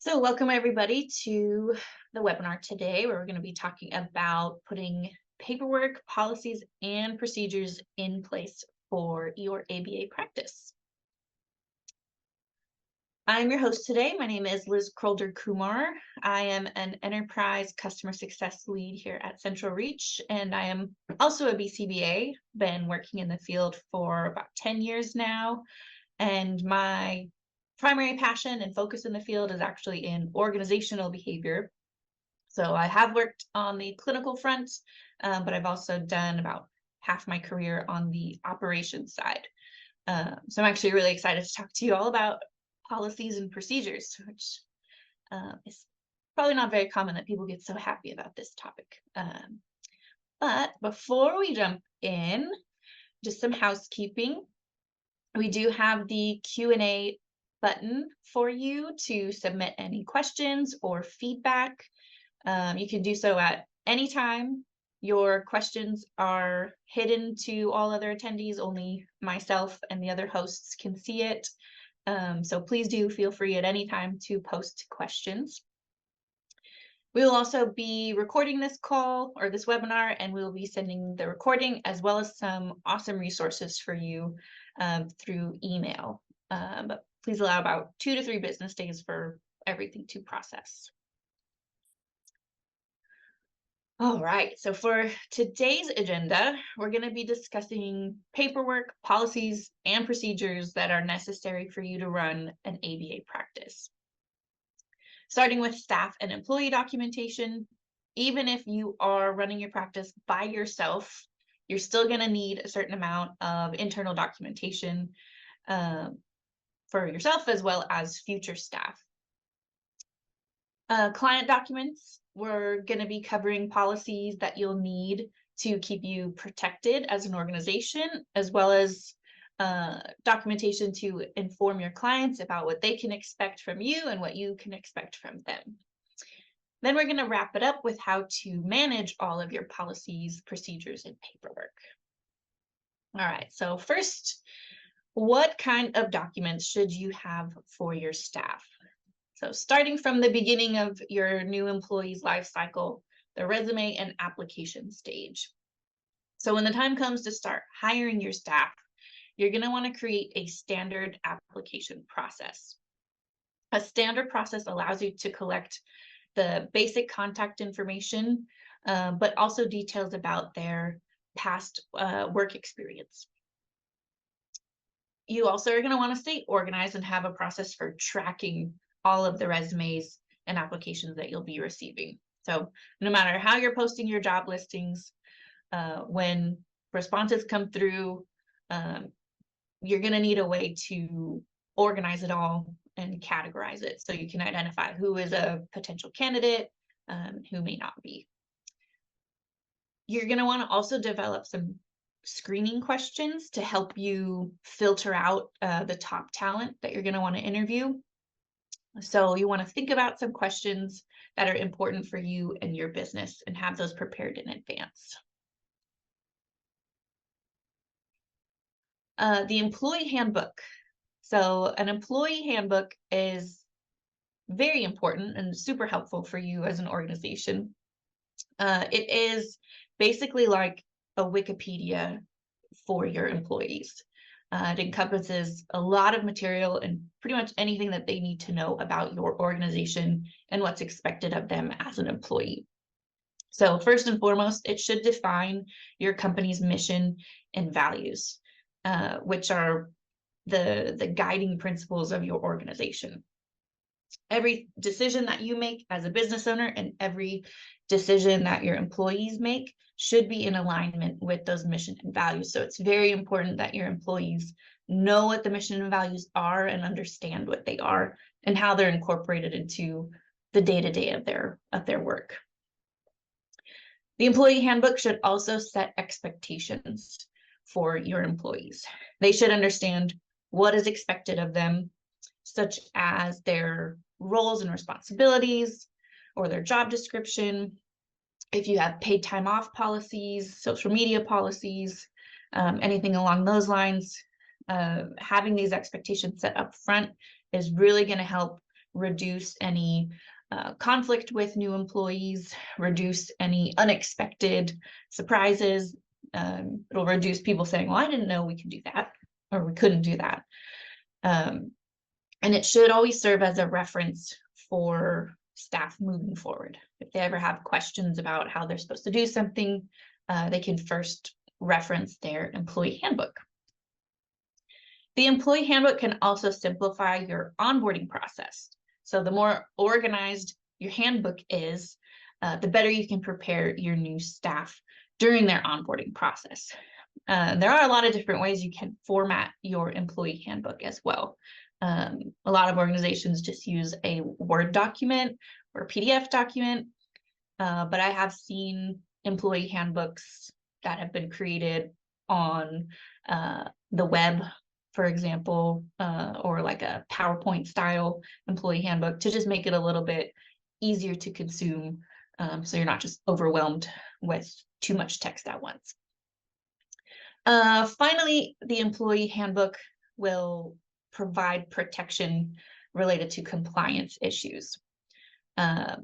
So welcome everybody to the webinar today, where we're going to be talking about putting paperwork, policies, and procedures in place for your ABA practice. I'm your host today. My name is Liz Krolder-Kumar. I am an enterprise customer success lead here at Central Reach, and I am also a BCBA. Been working in the field for about 10 years now, and my primary passion and focus in the field is actually in organizational behavior. So I have worked on the clinical front, but I've also done about half my career on the operations side. So I'm actually really excited to talk to you all about policies and procedures, which is probably not very common that people get so happy about this topic. But before we jump in, just some housekeeping. We do have the Q&A button for you to submit any questions or feedback. You can do so at any time. Your questions are hidden to all other attendees. Only myself and the other hosts can see it. So please do feel free at any time to post questions. We will also be recording this call or this webinar, and we will be sending the recording as well as some awesome resources for you through email. But please allow about 2 to 3 business days for everything to process. All right, so for today's agenda, we're going to be discussing paperwork, policies, and procedures that are necessary for you to run an ABA practice. Starting with staff and employee documentation. Even if you are running your practice by yourself, you're still going to need a certain amount of internal documentation for yourself as well as future staff. Client documents, we're going to be covering policies that you'll need to keep you protected as an organization, as well as documentation to inform your clients about what they can expect from you and what you can expect from them. Then we're going to wrap it up with how to manage all of your policies, procedures, and paperwork. All right, so first, what kind of documents should you have for your staff? So starting from the beginning of your new employee's life cycle, the resume and application stage. So when the time comes to start hiring your staff, you're going to want to create a standard application process. A standard process allows you to collect the basic contact information, but also details about their past work experience. You also are going to want to stay organized and have a process for tracking all of the resumes and applications that you'll be receiving. So no matter how you're posting your job listings, when responses come through, you're going to need a way to organize it all and categorize it so you can identify who is a potential candidate, who may not be. You're going to want to also develop some screening questions to help you filter out the top talent that you're going to want to interview. So you want to think about some questions that are important for you and your business and have those prepared in advance. The employee handbook. So an employee handbook is very important and super helpful for you as an organization. It is basically like a Wikipedia for your employees. It encompasses a lot of material and pretty much anything that they need to know about your organization and what's expected of them as an employee. So first and foremost, it should define your company's mission and values, which are the guiding principles of your organization. Every decision that you make as a business owner and every decision that your employees make should be in alignment with those mission and values. So it's very important that your employees know what the mission and values are and understand what they are and how they're incorporated into the day-to-day of their work. The employee handbook should also set expectations for your employees. They should understand what is expected of them, such as their roles and responsibilities or their job description. If you have paid time off policies, social media policies, anything along those lines, having these expectations set up front is really going to help reduce any conflict with new employees, reduce any unexpected surprises. It'll reduce people saying, well, I didn't know we could do that, or we couldn't do that. And it should always serve as a reference for staff moving forward. If they ever have questions about how they're supposed to do something, they can first reference their employee handbook. The employee handbook can also simplify your onboarding process. So the more organized your handbook is, the better you can prepare your new staff during their onboarding process. There are a lot of different ways you can format your employee handbook as well. A lot of organizations just use a Word document or a PDF document, but I have seen employee handbooks that have been created on the web, for example, or like a PowerPoint style employee handbook to just make it a little bit easier to consume, so you're not just overwhelmed with too much text at once. Finally, the employee handbook will provide protection related to compliance issues. I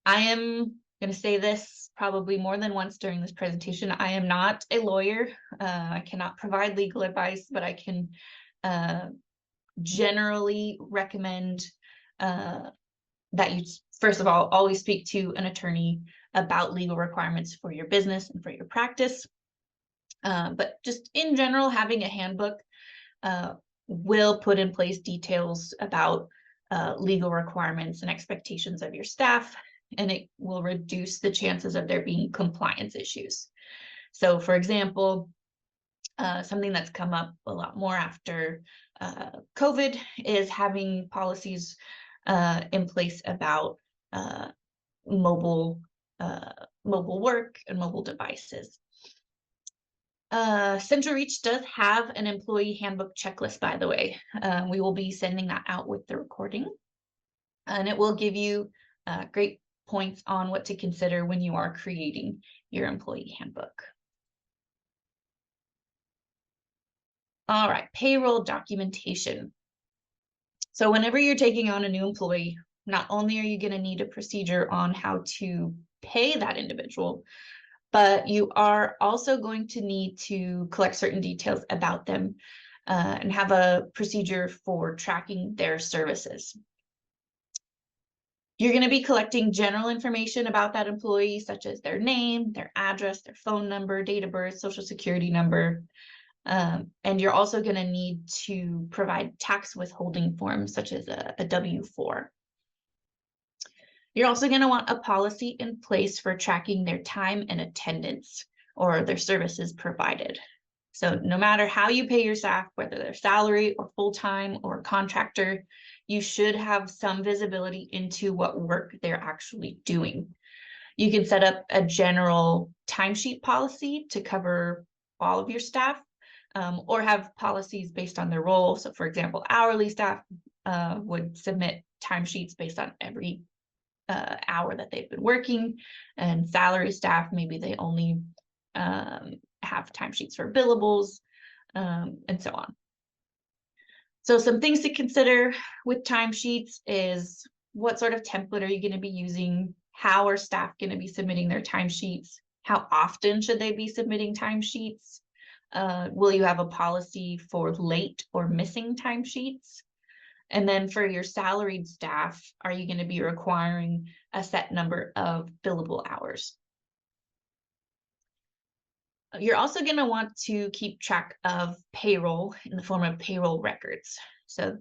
am going to say this probably more than once during this presentation. I am not a lawyer. I cannot provide legal advice, but I can generally recommend that you, first of all, always speak to an attorney about legal requirements for your business and for your practice. But just in general, having a handbook will put in place details about legal requirements and expectations of your staff, and it will reduce the chances of there being compliance issues. So, for example, something that's come up a lot more after COVID is having policies in place about mobile work and mobile devices. Central Reach does have an employee handbook checklist, by the way. We will be sending that out with the recording, and it will give you great points on what to consider when you are creating your employee handbook. All right, payroll documentation. So whenever you're taking on a new employee, not only are you going to need a procedure on how to pay that individual, but you are also going to need to collect certain details about them and have a procedure for tracking their services. You're going to be collecting general information about that employee, such as their name, their address, their phone number, date of birth, social security number. And you're also going to need to provide tax withholding forms, such as a W-4. You're also going to want a policy in place for tracking their time and attendance or their services provided. So no matter how you pay your staff, whether they're salary or full-time or contractor, you should have some visibility into what work they're actually doing. You can set up a general timesheet policy to cover all of your staff, or have policies based on their role. So for example, hourly staff would submit timesheets based on every hour that they've been working, and salary staff, maybe they only have timesheets for billables, and so on. So some things to consider with timesheets is what sort of template are you going to be using? How are staff going to be submitting their timesheets? How often should they be submitting timesheets? Will you have a policy for late or missing timesheets? And then for your salaried staff, are you going to be requiring a set number of billable hours? You're also going to want to keep track of payroll in the form of payroll records. So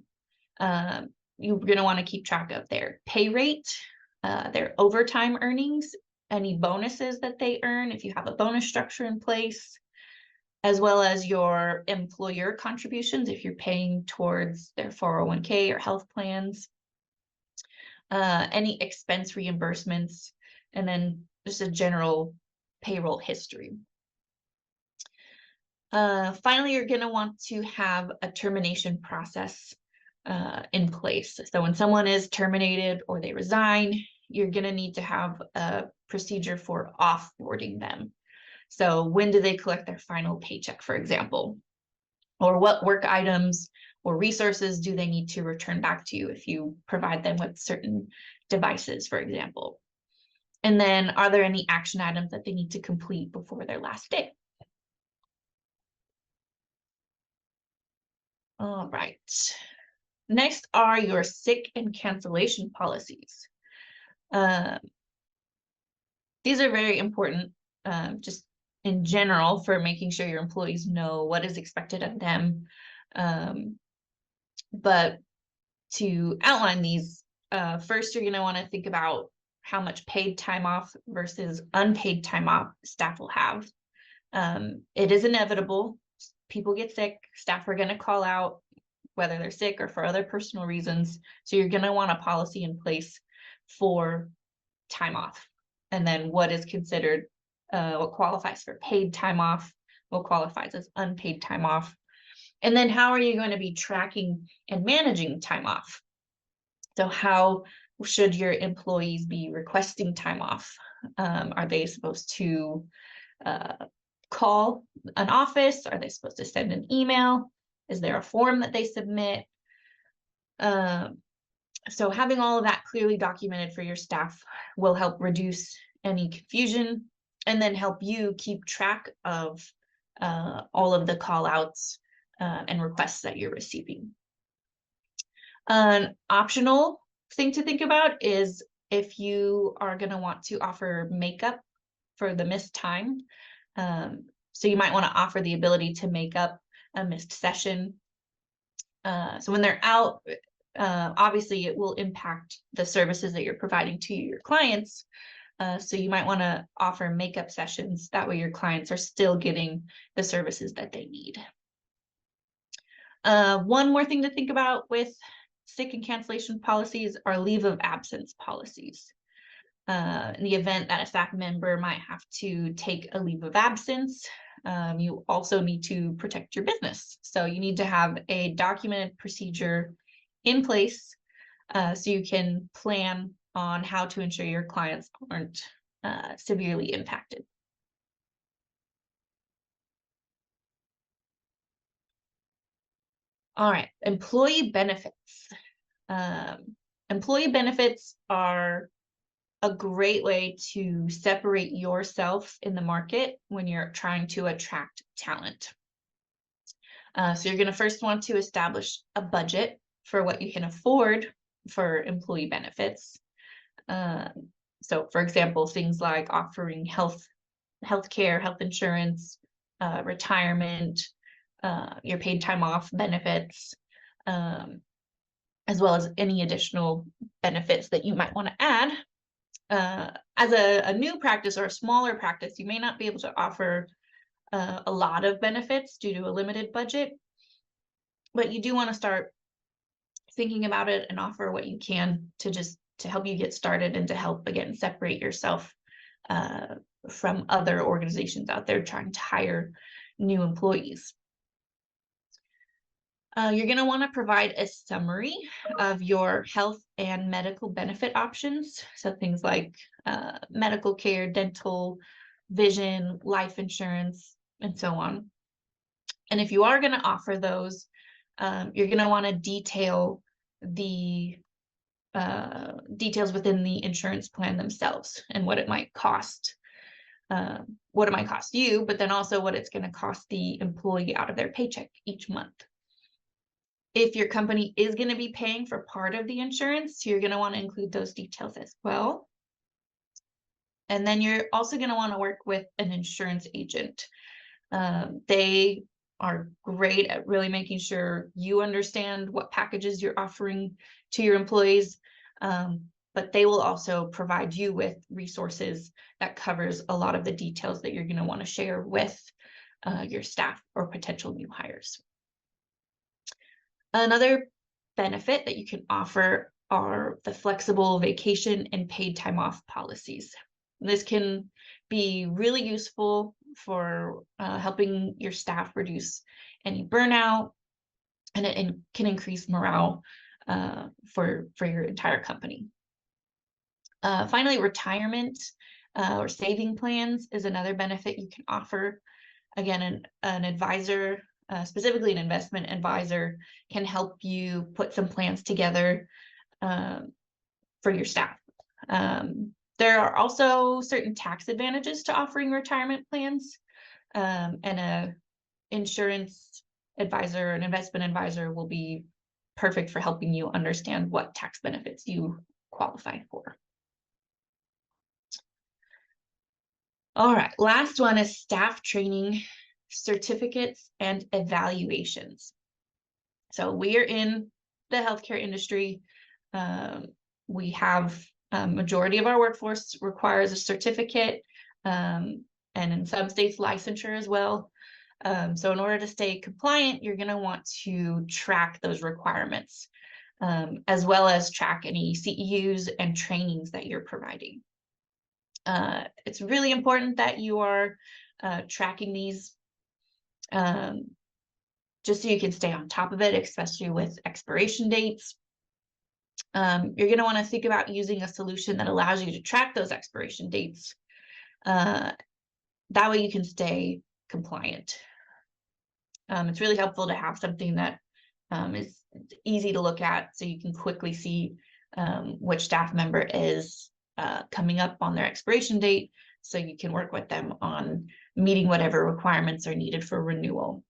you're going to want to keep track of their pay rate, their overtime earnings, any bonuses that they earn if you have a bonus structure in place, as well as your employer contributions if you're paying towards their 401k or health plans, any expense reimbursements, and then just a general payroll history. Finally, you're going to want to have a termination process in place. So when someone is terminated or they resign, you're going to need to have a procedure for offboarding them. So when do they collect their final paycheck, for example? Or what work items or resources do they need to return back to you if you provide them with certain devices, for example. And then, are there any action items that they need to complete before their last day? All right. Next are your sick and cancellation policies. These are very important, just in general, for making sure your employees know what is expected of them. But to outline these, first, you're going to want to think about how much paid time off versus unpaid time off staff will have. It is inevitable. People get sick. Staff are going to call out, whether they're sick or for other personal reasons. So you're going to want a policy in place for time off. And then what is considered, what qualifies for paid time off, what qualifies as unpaid time off. And then how are you going to be tracking and managing time off? So how should your employees be requesting time off? Are they supposed to call an office? Are they supposed to send an email? Is there a form that they submit? So having all of that clearly documented for your staff will help reduce any confusion and then help you keep track of all of the call outs and requests that you're receiving. An optional thing to think about is if you are going to want to offer makeup for the missed time. So you might want to offer the ability to make up a missed session. So when they're out, obviously it will impact the services that you're providing to your clients. So you might want to offer makeup sessions. That way your clients are still getting the services that they need. One more thing to think about with sick and cancellation policies are leave of absence policies. In the event that a staff member might have to take a leave of absence, you also need to protect your business. So you need to have a documented procedure in place so you can plan on how to ensure your clients aren't severely impacted. All right, employee benefits. Employee benefits are a great way to separate yourself in the market when you're trying to attract talent. So you're going to first want to establish a budget for what you can afford for employee benefits. So for example, things like offering healthcare, health insurance, retirement, your paid time off benefits, as well as any additional benefits that you might want to add. As a new practice or a smaller practice, you may not be able to offer a lot of benefits due to a limited budget, but you do want to start thinking about it and offer what you can to help you get started and to help, again, separate yourself from other organizations out there trying to hire new employees. You're going to want to provide a summary of your health and medical benefit options. So things like medical care, dental, vision, life insurance, and so on. And if you are going to offer those, you're going to want to detail the details within the insurance plan themselves and what it might cost. What it might cost you, but then also what it's going to cost the employee out of their paycheck each month. If your company is going to be paying for part of the insurance, you're going to want to include those details as well. And then you're also going to want to work with an insurance agent. They are great at really making sure you understand what packages you're offering to your employees, but they will also provide you with resources that covers a lot of the details that you're going to want to share with your staff or potential new hires. Another benefit that you can offer are the flexible vacation and paid time off policies. This can be really useful for helping your staff reduce any burnout, and it can increase morale for your entire company. Finally, retirement or saving plans is another benefit you can offer. Again, an advisor specifically an investment advisor, can help you put some plans together for your staff. There are also certain tax advantages to offering retirement plans, and an insurance advisor, an investment advisor will be perfect for helping you understand what tax benefits you qualify for. All right, last one is staff training, certificates, and evaluations. So we are in the healthcare industry. We have a majority of our workforce requires a certificate, and in some states licensure as well. So in order to stay compliant, you're going to want to track those requirements, as well as track any CEUs and trainings that you're providing. It's really important that you are tracking these, just so you can stay on top of it, especially with expiration dates. You're going to want to think about using a solution that allows you to track those expiration dates. That way you can stay compliant. It's really helpful to have something that is easy to look at, so you can quickly see which staff member is coming up on their expiration date, so you can work with them on meeting whatever requirements are needed for renewal.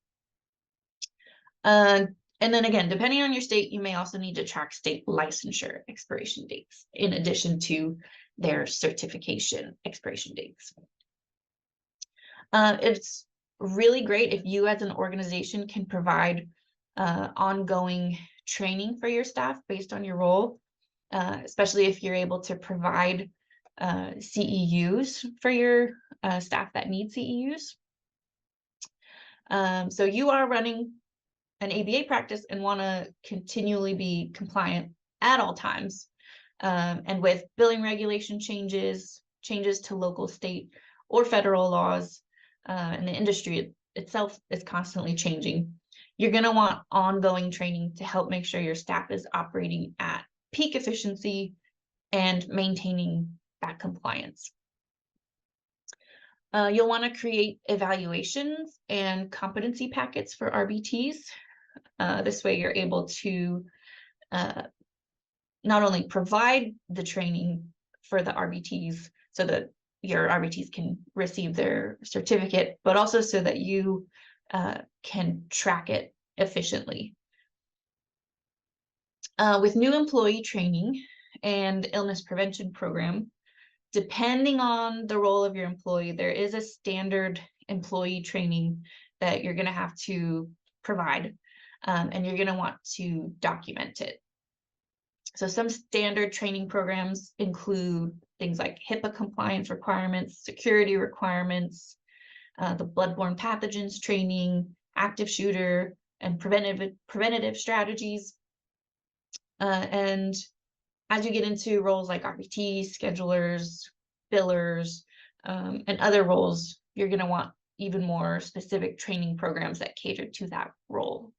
And then again, depending on your state, you may also need to track state licensure expiration dates in addition to their certification expiration dates. It's really great if you as an organization can provide ongoing training for your staff based on your role, especially if you're able to provide CEUs for your staff that need CEUs. So you are running an ABA practice and want to continually be compliant at all times. And with billing regulation changes to local, state, or federal laws, and the industry itself is constantly changing, you're going to want ongoing training to help make sure your staff is operating at peak efficiency and maintaining that compliance. You'll want to create evaluations and competency packets for RBTs. This way you're able to not only provide the training for the RBTs so that your RBTs can receive their certificate, but also so that you can track it efficiently. With new employee training and illness prevention program, depending on the role of your employee, there is a standard employee training that you're going to have to provide, and you're going to want to document it. So some standard training programs include things like HIPAA compliance requirements, security requirements, the bloodborne pathogens training, active shooter, and preventative strategies. And as you get into roles like RBT, schedulers, billers, and other roles, you're going to want even more specific training programs that cater to that role.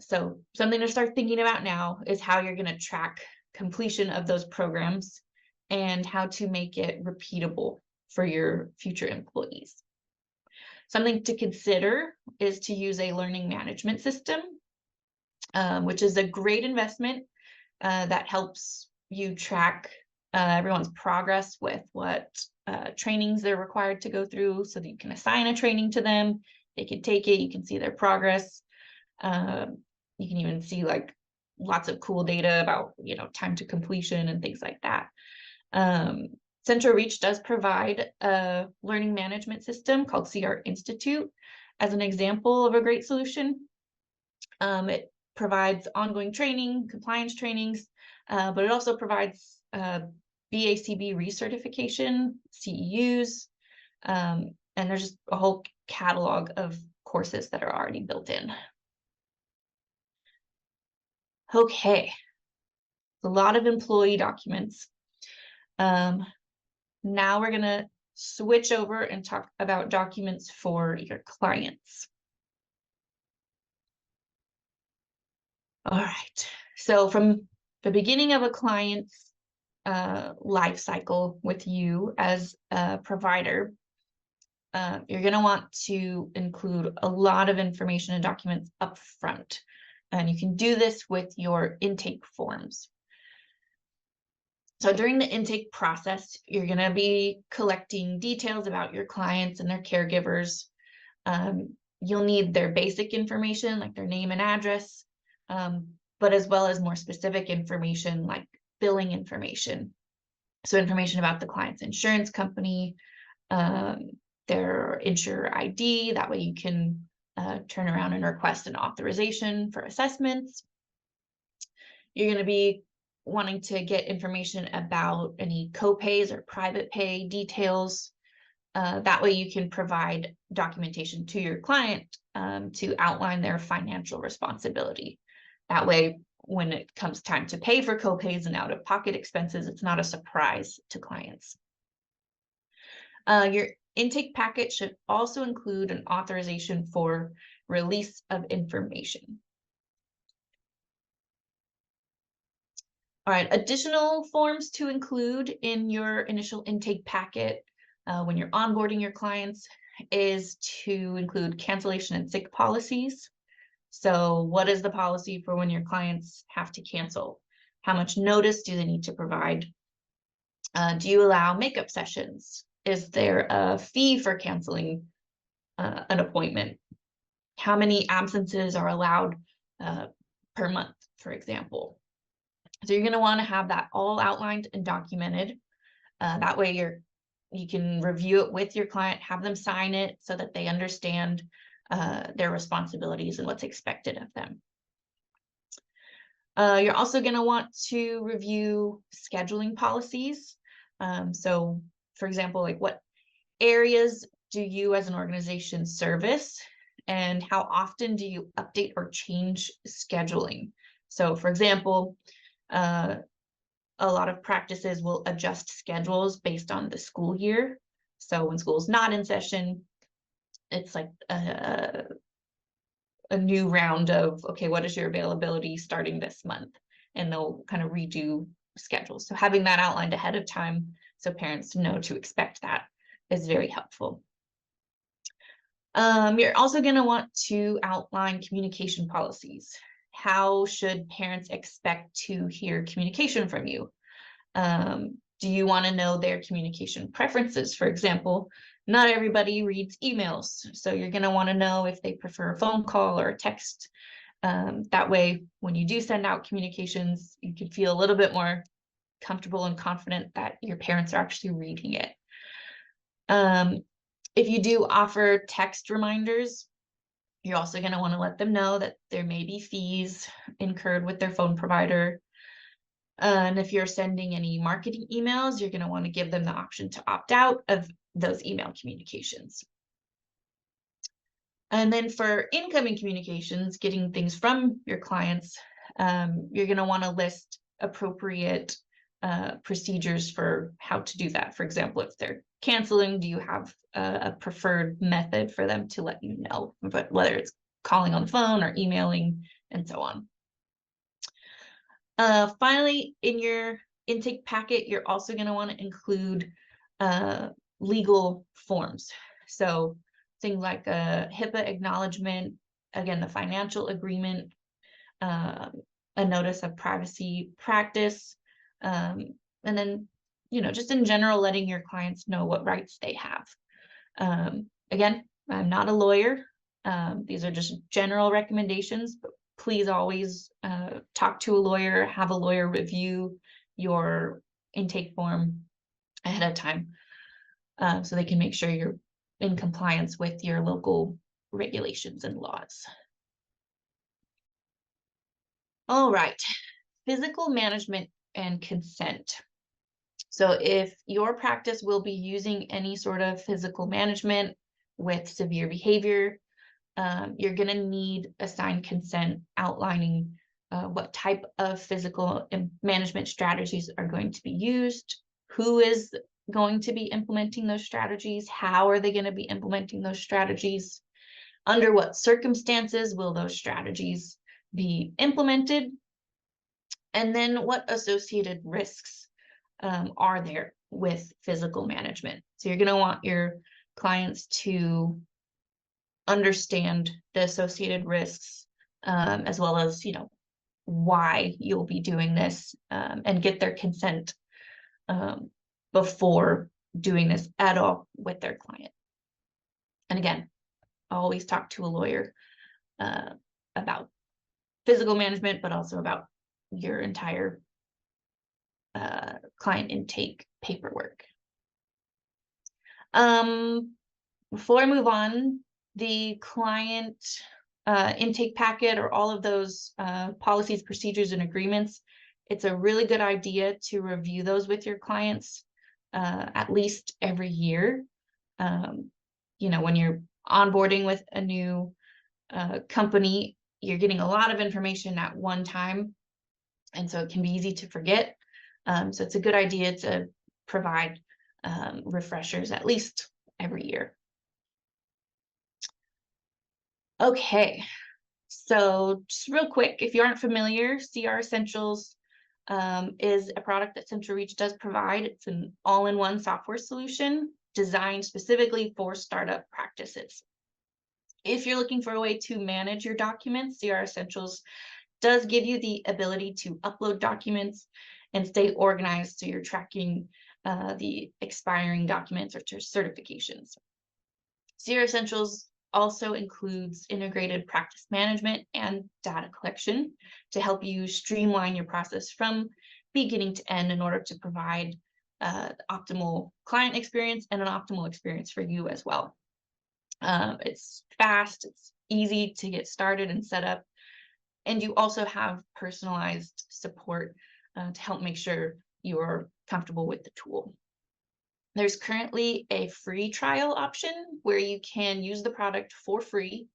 So something to start thinking about now is how you're going to track completion of those programs and how to make it repeatable for your future employees. Something to consider is to use a learning management system, which is a great investment that helps you track everyone's progress with what trainings they're required to go through, so that you can assign a training to them. They can take it, you can see their progress. You can even see like lots of cool data about, time to completion and things like that. Central Reach does provide a learning management system called CR Institute as an example of a great solution. It provides ongoing training, compliance trainings, but it also provides BACB recertification, CEUs, and there's just a whole catalog of courses that are already built in. Okay, a lot of employee documents. Now we're going to switch over and talk about documents for your clients. All right, so from the beginning of a client's life cycle with you as a provider, you're going to want to include a lot of information and documents up front. And you can do this with your intake forms. So during the intake process, you're going to be collecting details about your clients and their caregivers. You'll need their basic information, like their name and address, but as well as more specific information like billing information. So information about the client's insurance company, their insurer ID. That way you can turn around and request an authorization for assessments. You're going to be wanting to get information about any copays or private pay details. That way you can provide documentation to your client to outline their financial responsibility. That way, when it comes time to pay for copays and out-of-pocket expenses, it's not a surprise to clients. Your intake packet should also include an authorization for release of information. All right, additional forms to include in your initial intake packet when you're onboarding your clients is to include cancellation and sick policies. So what is the policy for when your clients have to cancel? How much notice do they need to provide? Do you allow makeup sessions? Is there a fee for canceling an appointment? How many absences are allowed per month, for example? So you're going to want to have that all outlined and documented. That way you can review it with your client, have them sign it so that they understand their responsibilities and what's expected of them. You're also going to want to review scheduling policies. So, for example, like what areas do you as an organization service, and how often do you update or change scheduling? So, for example, a lot of practices will adjust schedules based on the school year. So when school's not in session, it's like a new round of, okay, what is your availability starting this month? And they'll kind of redo schedules. So having that outlined ahead of time so parents know to expect that is very helpful. You're also going to want to outline communication policies. How should parents expect to hear communication from you? Do you want to know their communication preferences? For example, not everybody reads emails, so you're going to want to know if they prefer a phone call or a text. That way, when you do send out communications, you can feel a little bit more comfortable and confident that your parents are actually reading it. If you do offer text reminders, you're also going to want to let them know that there may be fees incurred with their phone provider. And if you're sending any marketing emails, you're going to want to give them the option to opt out of those email communications. And then for incoming communications, getting things from your clients, you're going to want to list appropriate procedures for how to do that. For example, if they're canceling, do you have a preferred method for them to let you know, but whether it's calling on the phone or emailing and so on. Finally, in your intake packet, you're also going to want to include legal forms. So things like a HIPAA acknowledgement, again, the financial agreement, a notice of privacy practice, and then, just in general, letting your clients know what rights they have. Again, I'm not a lawyer. These are just general recommendations, but please always talk to a lawyer, have a lawyer review your intake form ahead of time so they can make sure you're in compliance with your local regulations and laws. All right, physical management and consent. So if your practice will be using any sort of physical management with severe behavior, you're going to need a signed consent outlining what type of physical management strategies are going to be used, who is going to be implementing those strategies, how are they going to be implementing those strategies, under what circumstances will those strategies be implemented, and then what associated risks are there with physical management. So you're going to want your clients to understand the associated risks, as well as, why you'll be doing this, and get their consent before doing this at all with their client. And again, always talk to a lawyer about physical management, but also about your entire client intake paperwork. Before I move on, the client intake packet, or all of those policies, procedures, and agreements, it's a really good idea to review those with your clients at least every year. When you're onboarding with a new company, you're getting a lot of information at one time, and so it can be easy to forget. So it's a good idea to provide refreshers at least every year. Okay, so just real quick, if you aren't familiar, CR Essentials is a product that Central Reach does provide. It's an all-in-one software solution designed specifically for startup practices. If you're looking for a way to manage your documents, CR Essentials does give you the ability to upload documents and stay organized, so you're tracking the expiring documents or certifications. CR Essentials also includes integrated practice management and data collection to help you streamline your process from beginning to end in order to provide optimal client experience and an optimal experience for you as well. It's fast, it's easy to get started and set up, and you also have personalized support to help make sure you're comfortable with the tool. There's currently a free trial option where you can use the product for free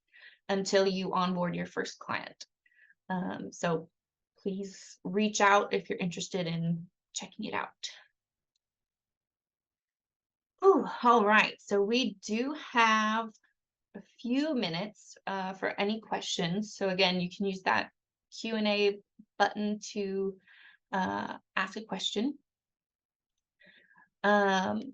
until you onboard your first client. So please reach out if you're interested in checking it out. Oh, all right, so we do have a few minutes for any questions. So again, you can use that Q&A button to ask a question. And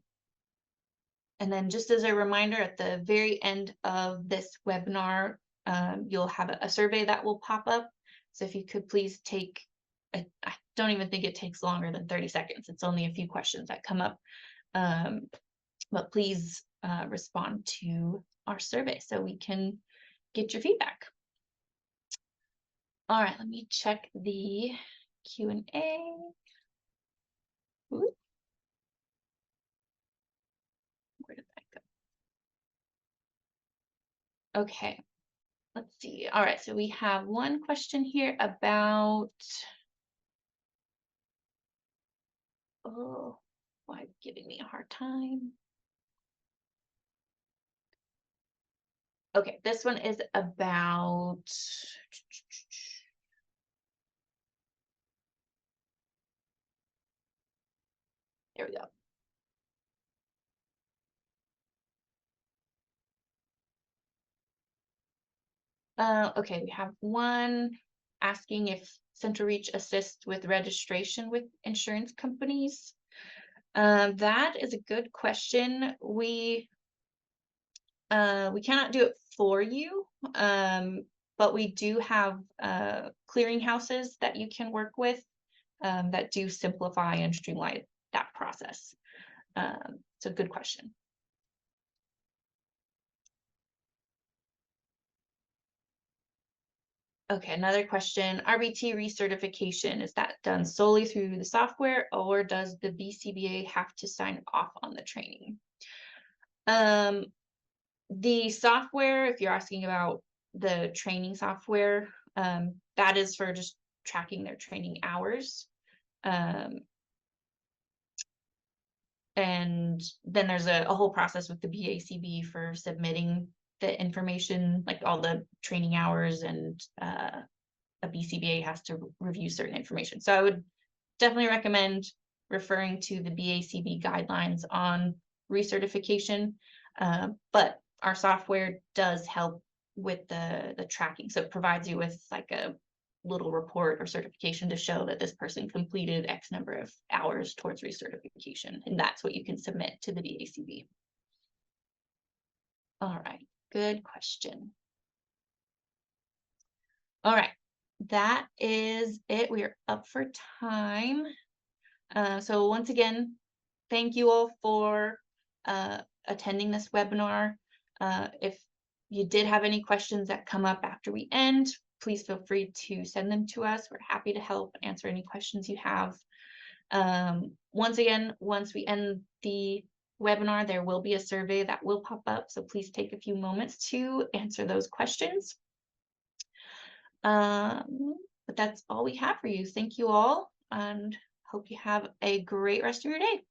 then just as a reminder, at the very end of this webinar, you'll have a survey that will pop up. So if you could please take, I don't even think it takes longer than 30 seconds. It's only a few questions that come up. But please respond to our survey so we can get your feedback. All right, let me check the Q&A. Where did that go? Okay, let's see. All right, so we have one question here about, oh, why it's giving me a hard time. Okay, this one is about, there we go. Okay, we have one asking if Central Reach assists with registration with insurance companies. That is a good question. We cannot do it for you, but we do have clearinghouses that you can work with that do simplify and streamline that process. So good question. Okay, another question. RBT recertification, is that done solely through the software, or does the BCBA have to sign off on the training? The software, if you're asking about the training software, that is for just tracking their training hours. And then there's a whole process with the BACB for submitting the information, like all the training hours, and a BCBA has to review certain information. So I would definitely recommend referring to the BACB guidelines on recertification, but our software does help with the tracking. So it provides you with like a little report or certification to show that this person completed X number of hours towards recertification, and that's what you can submit to the BACB. All right, good question. All right, that is it. We are up for time. So once again, thank you all for attending this webinar. If you did have any questions that come up after we end, please feel free to send them to us. We're happy to help answer any questions you have. Once again, once we end the webinar, there will be a survey that will pop up. So please take a few moments to answer those questions. But that's all we have for you. Thank you all, and hope you have a great rest of your day.